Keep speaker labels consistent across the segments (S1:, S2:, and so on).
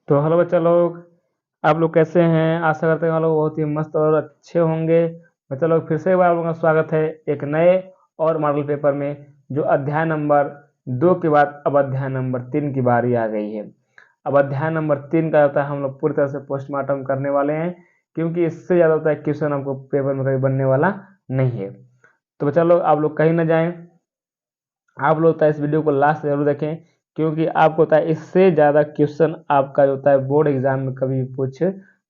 S1: तो हेलो बच्चा लोग, आप लोग कैसे हैं? आशा करते हैं आप लोग बहुत ही मस्त और अच्छे होंगे। बच्चा लोग, फिर से एक बार आप लोगों का स्वागत है एक नए और मॉडल पेपर में, जो अध्याय नंबर 2 के बाद अब अध्याय नंबर 3 की बारी आ गई है। अब अध्याय नंबर 3 का होता है हम लोग पूरी तरह से पोस्टमार्टम करने वाले हैं, क्योंकि इससे ज़्यादा होता है क्वेश्चन हमको पेपर में कभी बनने वाला नहीं है। तो बच्चा लोग, आप लोग कहीं ना जाएं, आप लोग होता है इस वीडियो को लास्ट जरूर देखें, क्योंकि आपको होता है इससे ज़्यादा क्वेश्चन आपका जो होता है बोर्ड एग्जाम में कभी भी पूछ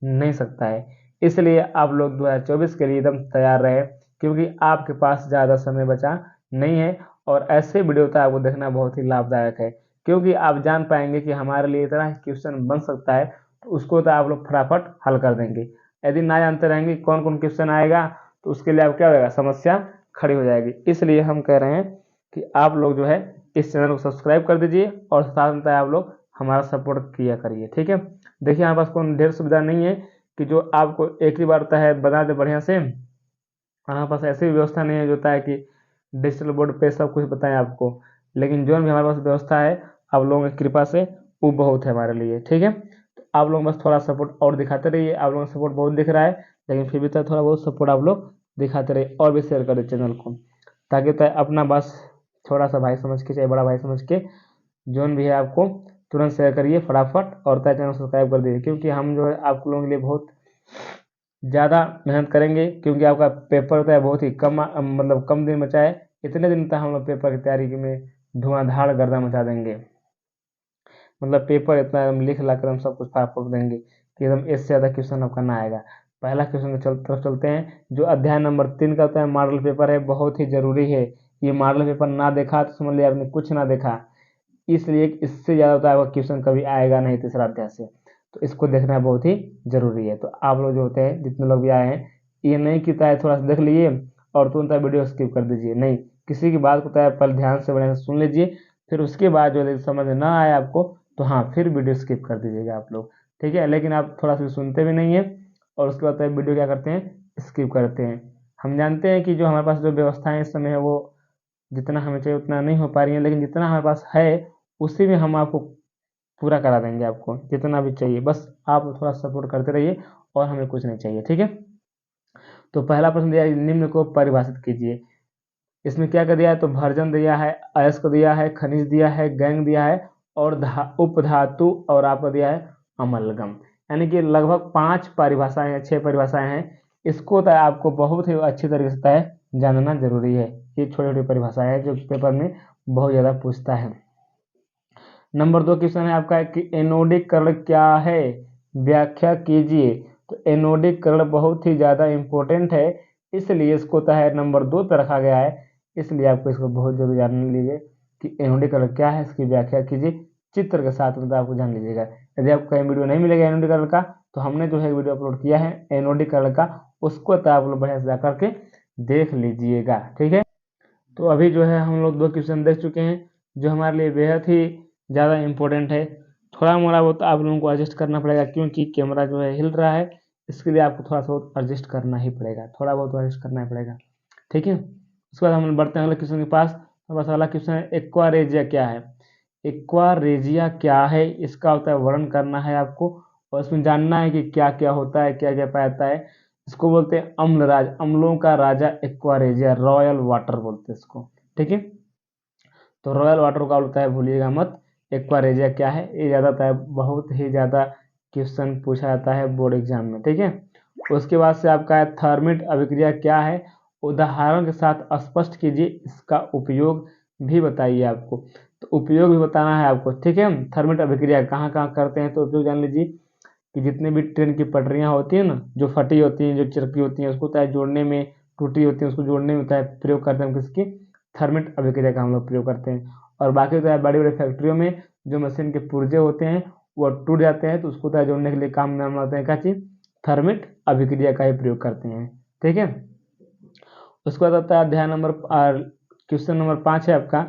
S1: नहीं सकता है। इसलिए आप लोग 2024 के लिए एकदम तैयार रहे, क्योंकि आपके पास ज़्यादा समय बचा नहीं है। और ऐसे वीडियो होता है आपको देखना बहुत ही लाभदायक है, क्योंकि आप जान पाएंगे कि हमारे लिए इतना क्वेश्चन बन सकता है, तो उसको तो आप लोग फटाफट हल कर देंगे। यदि ना जानते रहेंगे कौन कौन क्वेश्चन आएगा, तो उसके लिए आप क्या होगा, समस्या खड़ी हो जाएगी। इसलिए हम कह रहे हैं कि आप लोग जो है इस चैनल को सब्सक्राइब कर दीजिए, और साथ में आप लोग हमारा सपोर्ट किया करिए, ठीक है। देखिए, हमारे पास कोई ढेर सुविधा नहीं है कि जो आपको एक ही बार होता है बता दे बढ़िया से। हमारे पास ऐसी व्यवस्था नहीं है जो होता है कि डिजिटल बोर्ड पे सब कुछ बताएं आपको, लेकिन जो भी हमारे पास व्यवस्था है आप लोगों की कृपा से, वो बहुत है हमारे लिए, ठीक है। तो आप लोग बस थोड़ा सपोर्ट और दिखाते रहिए। आप लोगों का सपोर्ट बहुत दिख रहा है, लेकिन फिर भी तो थोड़ा बहुत सपोर्ट आप लोग दिखाते रहिए, और भी शेयर करें चैनल को, ताकि तो अपना बस थोड़ा सा भाई समझ के, चाहे बड़ा भाई समझ के, जोन भी है आपको तुरंत शेयर करिए फटाफट, और तय चैनल सब्सक्राइब कर दीजिए, क्योंकि हम जो है आप लोगों के लिए बहुत ज़्यादा मेहनत करेंगे, क्योंकि आपका पेपर होता है बहुत ही कम, मतलब कम दिन बचा है। इतने दिन तक हम लोग पेपर की तैयारी में धुआंधार गर्दा मचा देंगे। मतलब पेपर इतना एकदम लिख ला कर हम सब कुछ फटाफट देंगे कि एकदम इससे ज़्यादा क्वेश्चन आपका ना आएगा। पहला क्वेश्चन तरफ चलते हैं, जो अध्याय नंबर 3 का होता है मॉडल पेपर है, बहुत ही जरूरी है। ये मॉडल पेपर ना देखा तो समझ लिया आपने कुछ ना देखा। इसलिए इससे ज़्यादा होता है आपका क्वेश्चन कभी आएगा नहीं तीसरा अध्याय से, तो इसको देखना बहुत ही जरूरी है। तो आप लोग जो होते हैं जितने लोग भी आए हैं, ये नहीं कि तय थोड़ा सा देख लिए और तुरंत वीडियो स्किप कर दीजिए, नहीं। किसी की बात को तय पहले ध्यान से बढ़िया से सुन लीजिए, फिर उसके बाद जो समझ ना आए आपको, तो हाँ फिर वीडियो स्किप कर दीजिएगा आप लोग, ठीक है। लेकिन आप थोड़ा सा सुनते भी नहीं है, और उसके बाद वीडियो क्या करते हैं, स्किप करते हैं। हम जानते हैं कि जो हमारे पास जो व्यवस्थाएं इस समय है, वो जितना हमें चाहिए उतना नहीं हो पा रही है, लेकिन जितना हमारे पास है उसी में हम आपको पूरा करा देंगे, आपको जितना भी चाहिए, बस आप थोड़ा सपोर्ट करते रहिए, और हमें कुछ नहीं चाहिए, ठीक है। तो पहला प्रश्न दिया है, निम्न को परिभाषित कीजिए। इसमें क्या कर दिया है, तो भर्जन दिया है, अयस्क दिया है, खनिज दिया है, गैंग दिया है, और उपधातु, और आपको दिया है अमलगम। यानी कि लगभग 5 परिभाषाएं हैं, 6 परिभाषाएं हैं। इसको तो आपको बहुत ही अच्छी तरीके से तय जानना जरूरी है। ये छोटी छोटी परिभाषाएं हैं जो पेपर में बहुत ज़्यादा पूछता है। नंबर 2 क्वेश्चन है आपका कि एनोडिक कर्ण क्या है, व्याख्या कीजिए। तो एनोडिक कर्ण बहुत ही ज़्यादा इंपॉर्टेंट है, इसलिए इसको तो है नंबर 2 पर रखा गया है। इसलिए आपको इसको बहुत जरूर जान लीजिए कि एनोडिक कर्ण क्या है, इसकी व्याख्या कीजिए, चित्र के साथ मतलब आपको जान लीजिएगा। यदि आपको कहीं वीडियो नहीं मिलेगा एनोडिक कर्ण का, तो हमने जो है वीडियो अपलोड किया है एनोडिक कर्ण का, उसको तो आप लोग बढ़िया से जाकर के देख लीजिएगा, ठीक है। तो अभी जो है हम लोग 2 क्वेश्चन देख चुके हैं, जो हमारे लिए बेहद ही ज़्यादा इम्पोर्टेंट है। थोड़ा मोड़ा बहुत आप लोगों को एडजस्ट करना पड़ेगा, क्योंकि कैमरा जो है हिल रहा है, इसके लिए आपको थोड़ा सा बहुत एडजस्ट करना ही पड़ेगा, थोड़ा बहुत एडजस्ट करना ही पड़ेगा, ठीक है। उसके बाद हम बढ़ते हैं अगले क्वेश्चन के पास। हमारा अगला क्वेश्चन है, एक्वारेजिया क्या है। एक्वारेजिया क्या है, इसका होता है वर्णन करना है आपको, और इसमें जानना है कि क्या क्या होता है, क्या क्या पाया जाता है। इसको बोलते हैं अम्लराज, अम्लों का राजा एक्वारेजिया, रॉयल वाटर बोलते हैं इसको, ठीक है। तो रॉयल वाटर का होता है, भूलिएगा मत। एक्वारेजिया क्या है, ये ज़्यादा होता है, बहुत ही ज़्यादा क्वेश्चन पूछा जाता है बोर्ड एग्जाम में, ठीक है। उसके बाद से आपका है थर्मिट अभिक्रिया क्या है, उदाहरण के साथ स्पष्ट कीजिए, इसका उपयोग भी बताइए आपको। तो उपयोग भी बताना है आपको, ठीक है। थर्मिट अभिक्रिया कहाँ कहाँ करते हैं, तो उपयोग जान लीजिए कि जितने भी ट्रेन की पटरियाँ होती हैं ना, जो फटी होती हैं, जो चिरकी होती हैं, उसको तय जोड़ने में, टूटी होती है उसको जोड़ने में तय प्रयोग करते हैं किसकी, थर्मिट अभिक्रिया का हम लोग प्रयोग करते हैं। और बाकी तो बड़ी बड़ी फैक्ट्रियों में जो मशीन के पुर्जे होते हैं वो टूट जाते हैं, तो उसको तय जोड़ने के लिए काम में हम लाते हैं क्या चीज़, थर्मिट अभिक्रिया का ही प्रयोग करते हैं, ठीक है। उसके बाद आता है अध्याय नंबर क्वेश्चन नंबर 5 है आपका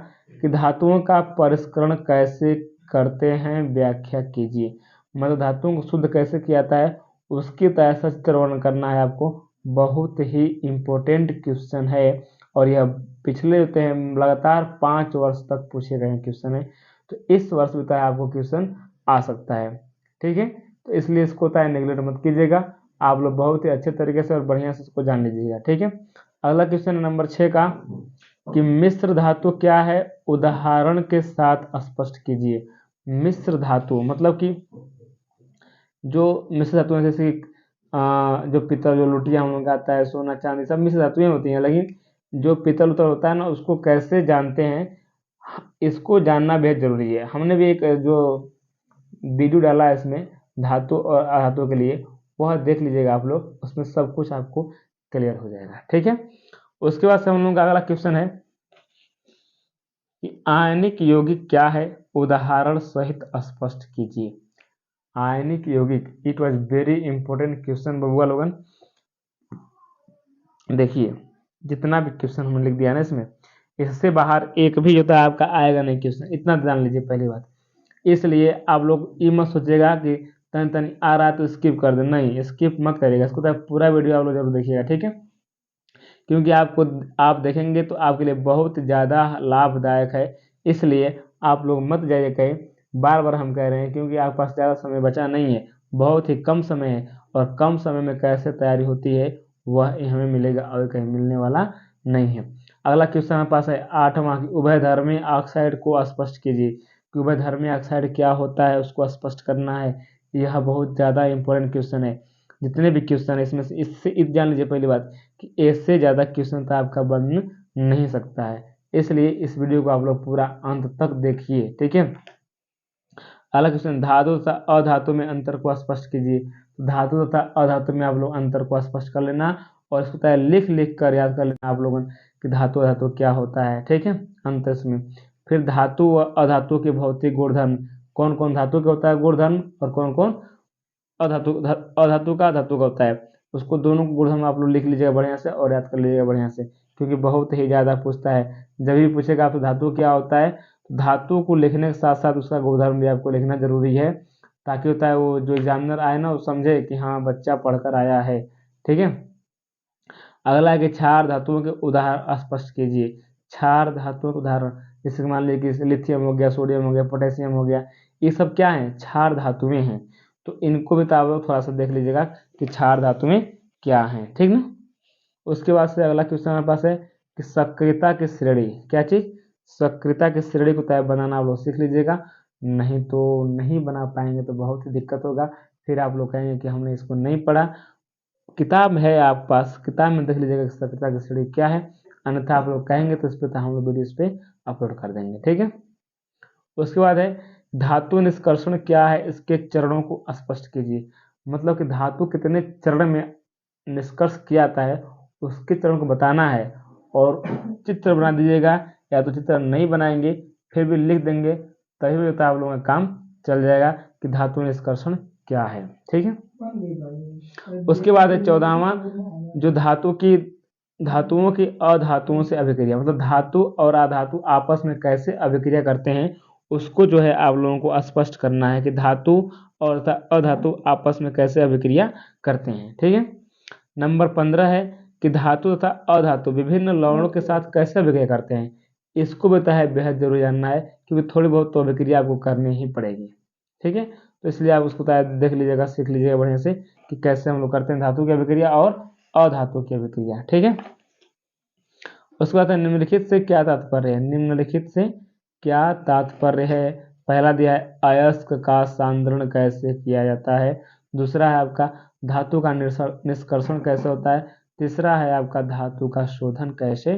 S1: कि धातुओं का परिष्करण कैसे करते हैं, व्याख्या कीजिए। मतलब धातुओं को शुद्ध कैसे किया जाता है, उसकी तरह सचित्र वर्णन करना है आपको। बहुत ही इम्पोर्टेंट क्वेश्चन है, और यह पिछले होते हैं लगातार 5 वर्ष तक पूछे गए क्वेश्चन है, तो इस वर्ष भी आपको क्वेश्चन आ सकता है, ठीक है। तो इसलिए इसको होता है नेगलेक्ट मत कीजिएगा, आप लोग बहुत ही अच्छे तरीके से और बढ़िया से इसको जान लीजिएगा, ठीक है। अगला क्वेश्चन नंबर 6 का कि मिश्र धातु क्या है, उदाहरण के साथ स्पष्ट कीजिए। मिश्र धातु मतलब कि जो मिश्र धातु जैसे जो पीतल, जो लुटिया हम लोग आता है, सोना चांदी, सब मिश्र धातुएं होती हैं, लेकिन जो पीतल उतल होता है ना, उसको कैसे जानते हैं, इसको जानना बेहद जरूरी है। हमने भी एक जो वीडियो डाला है इसमें धातु और अधातु के लिए, वह देख लीजिएगा आप लोग, उसमें सब कुछ आपको क्लियर हो जाएगा, ठीक है। उसके बाद से हम लोग का अगला क्वेश्चन है कि आयनिक यौगिक क्या है, उदाहरण सहित स्पष्ट कीजिए। आयनिक यौगिक, it was very important question बबुआ लोगन। देखिए जितना भी क्वेश्चन हमने लिख दिया ना इसमें, इससे बाहर एक भी होता है आपका आएगा नहीं क्वेश्चन, इतना जान लीजिए पहली बात। इसलिए आप लोग ये मत सोचिएगा कि तन तन आ रहा है तो स्किप कर दे, नहीं स्किप मत करिएगा, इसको तो पूरा वीडियो आप लोग जरूर देखिएगा, ठीक है। क्योंकि आप देखेंगे तो आपके लिए बहुत ज़्यादा लाभदायक है, इसलिए आप लोग मत जाइए कहीं, बार बार हम कह रहे हैं, क्योंकि आपके पास ज़्यादा समय बचा नहीं है, बहुत ही कम समय है, और कम समय में कैसे तैयारी होती है वह हमें मिलेगा और कहीं मिलने वाला नहीं है। अगला क्वेश्चन हमारे पास है 8वां कि उभयधर्मी ऑक्साइड को स्पष्ट कीजिए। कि उभयधर्मी ऑक्साइड क्या होता है उसको स्पष्ट करना है, यह बहुत ज़्यादा इंपॉर्टेंट क्वेश्चन है। जितने भी क्वेश्चन है इसमें से इससे जान लीजिए पहली बात कि इससे ज़्यादा क्वेश्चन तो आपका बन नहीं सकता है, इसलिए इस वीडियो को आप लोग पूरा अंत तक देखिए, ठीक है। अगला क्वेश्चन धातु तथा अधातु में अंतर को स्पष्ट कीजिए। तो धातु तथा अधातु में आप लोग अंतर को स्पष्ट कर लेना, और इसको तय लिख लिख कर याद कर लेना आप लोगों कि धातु अधातु क्या होता है, ठीक है, अंतर इसमें। फिर धातु व अधातु के भौतिक गुणधर्म, कौन कौन धातु के होता है गुणधर्म, और कौन कौन अधातु का धातु का होता है, उसको दोनों को गुणधर्म आप लोग लिख लीजिएगा बढ़िया से और याद कर लीजिएगा बढ़िया से, क्योंकि बहुत ही ज़्यादा पूछता है। जब भी पूछेगा आपसे धातु क्या होता है, तो धातु को लिखने के साथ साथ उसका गुणधर्म भी आपको लिखना जरूरी है, ताकि होता है वो जो एग्जामिनर आए ना वो समझे कि हाँ बच्चा पढ़कर आया है, ठीक है। अगला है कि क्षार धातुओं के उदाहरण स्पष्ट कीजिए। क्षार धातुओं के उदाहरण, जैसे मान लीजिए कि लिथियम हो गया, सोडियम हो गया, पोटेशियम हो गया, ये सब क्या है, क्षार धातुएं हैं। तो इनको भी तो आप लोग थोड़ा सा देख लीजिएगा कि क्षार धातुएं क्या हैं, ठीक ना। उसके बाद से अगला क्वेश्चन हमारे पास है कि सक्रियता की श्रेणी, क्या चीज, सक्रियता की श्रेणी को तय बनाना आप लोग सीख लीजिएगा, नहीं तो नहीं बना पाएंगे तो बहुत ही दिक्कत होगा, फिर आप लोग कहेंगे कि हमने इसको नहीं पढ़ा। किताब है आपके पास, किताब में देख लीजिएगा कि सक्रियता की श्रेणी क्या है, अन्यथा आप लोग कहेंगे तो इस पर हम लोग वीडियो इस पर अपलोड कर देंगे, ठीक है। उसके बाद है धातु निष्कर्षण क्या है, इसके चरणों को स्पष्ट कीजिए। मतलब कि धातु कितने चरण में निष्कर्ष किया जाता है उसके चरण को बताना है, और चित्र बना दीजिएगा, या तो चित्र नहीं बनाएंगे फिर भी लिख देंगे, तभी भी आप लोगों का काम चल जाएगा कि धातु निष्कर्षण क्या है, ठीक है। उसके बाद है 14वां जो धातुओं की अधातुओं से अभिक्रिया, मतलब धातु और अधातु आपस में कैसे अभिक्रिया करते हैं, उसको जो है आप लोगों को स्पष्ट करना है कि धातु और अधातु आपस में कैसे अभिक्रिया करते हैं, ठीक है। नंबर 15 है कि धातु तथा अधातु विभिन्न लवणों के साथ कैसे अभिक्रिया करते हैं, इसको बताया है, बेहद जरूरी जानना है, क्योंकि थोड़ी बहुत तो अभिक्रिया आपको करनी ही पड़ेगी, ठीक है। तो इसलिए आप उसको देख लीजिएगा, सीख लीजिएगा बढ़िया से कि कैसे हम लोग करते हैं धातु की अभिक्रिया और अधातु की अभिक्रिया, ठीक है। उसके बाद निम्नलिखित से क्या तात्पर्य है, निम्नलिखित से क्या तात्पर्य है। पहला दिया है अयस्क का सांद्रण कैसे किया जाता है, दूसरा है आपका धातु का निष्कर्षण कैसे होता है, तीसरा है आपका धातु का शोधन कैसे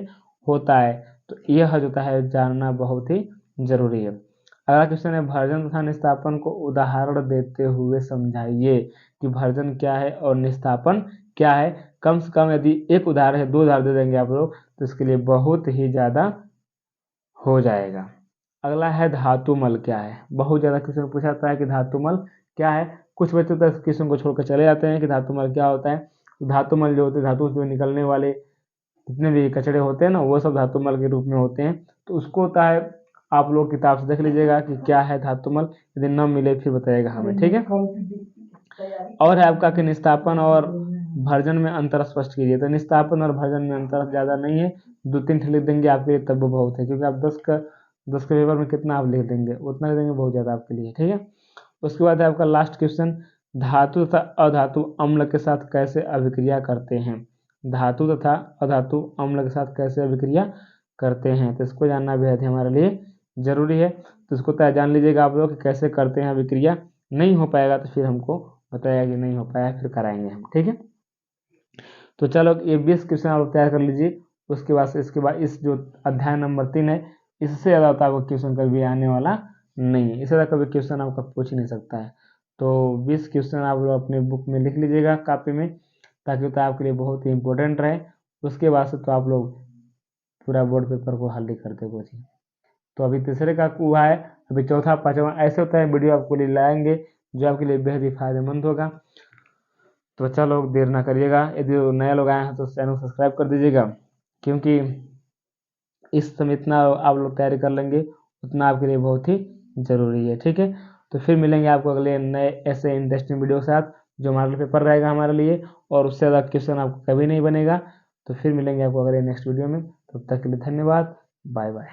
S1: होता है। तो यह होता है जानना बहुत ही जरूरी है। अगला क्वेश्चन है भर्जन तथा निस्तापन को उदाहरण देते हुए समझाइए कि भर्जन क्या है और निस्तापन क्या है। कम से कम यदि एक उदाहरण है, 2 उदाहरण दे देंगे आप लोग तो इसके लिए बहुत ही ज़्यादा हो जाएगा। अगला है धातुमल क्या है, बहुत ज़्यादा क्वेश्चन पूछा जाता है कि धातुमल क्या है, कुछ बच्चे तो क्वेश्चन को छोड़कर चले जाते हैं कि धातुमल क्या होता है। तो धातुमल जो होते हैं, धातु से निकलने वाले जितने भी कचड़े होते हैं ना, वो सब धातुमल के रूप में होते हैं। तो उसको होता है, आप लोग किताब से देख लीजिएगा कि क्या है धातुमल, यदि न मिले फिर बताइएगा हमें, ठीक है। और है आपका कि निस्तापन और भर्जन में अंतर स्पष्ट कीजिए। तो निस्तापन और भर्जन में अंतर ज़्यादा नहीं है, 2-3 लिख देंगे आपके लिए तब वो बहुत है, क्योंकि आप 10 के पेपर में कितना आप लिख देंगे, उतना लिख देंगे बहुत ज़्यादा आपके लिए, ठीक है। उसके बाद है आपका लास्ट क्वेश्चन, धातु तथा अधातु अम्ल के साथ कैसे अभिक्रिया करते हैं। धातु तथा अधातु अम्ल के साथ कैसे अभिक्रिया करते हैं, तो इसको जानना बेहद हमारे लिए जरूरी है। तो इसको तय जान लीजिएगा आप लोग कि कैसे करते हैं अभिक्रिया। नहीं हो पाएगा तो फिर हमको बताया कि नहीं हो पाया, फिर कराएंगे हम, ठीक है। तो चलो ये 20 क्वेश्चन आप तैयार कर लीजिए। उसके बाद इसके बाद इस जो अध्याय नंबर 3 है, इससे ज़्यादा होता है आपका क्वेश्चन कभी आने वाला नहीं है, इससे ज़्यादा कभी क्वेश्चन आपका पूछ ही नहीं सकता है। तो 20 क्वेश्चन आप लोग अपने बुक में लिख लीजिएगा कॉपी में, ताकि तो आपके लिए बहुत ही इंपॉर्टेंट रहे। उसके बाद से तो आप लोग पूरा बोर्ड पेपर को हल ही करते कोचिंग। तो अभी तीसरे का हुआ है, अभी चौथा पाँचवा ऐसे होता है, वीडियो आपको लिए लाएंगे जो आपके लिए बेहद ही फायदेमंद होगा। तो अच्छा लोग देर ना करिएगा, यदि नए लोग आए हैं तो चैनल सब्सक्राइब कर दीजिएगा, क्योंकि इस समय इतना आप लोग तैयारी कर लेंगे उतना आपके लिए बहुत ही ज़रूरी है, ठीक है। तो फिर मिलेंगे आपको अगले नए ऐसे इंटरेस्टिंग वीडियो के साथ जो मॉडल पेपर रहेगा हमारे लिए, और उससे ज़्यादा क्वेश्चन आपको कभी नहीं बनेगा। तो फिर मिलेंगे आपको अगले नेक्स्ट वीडियो में, तब तक के लिए धन्यवाद, बाय बाय।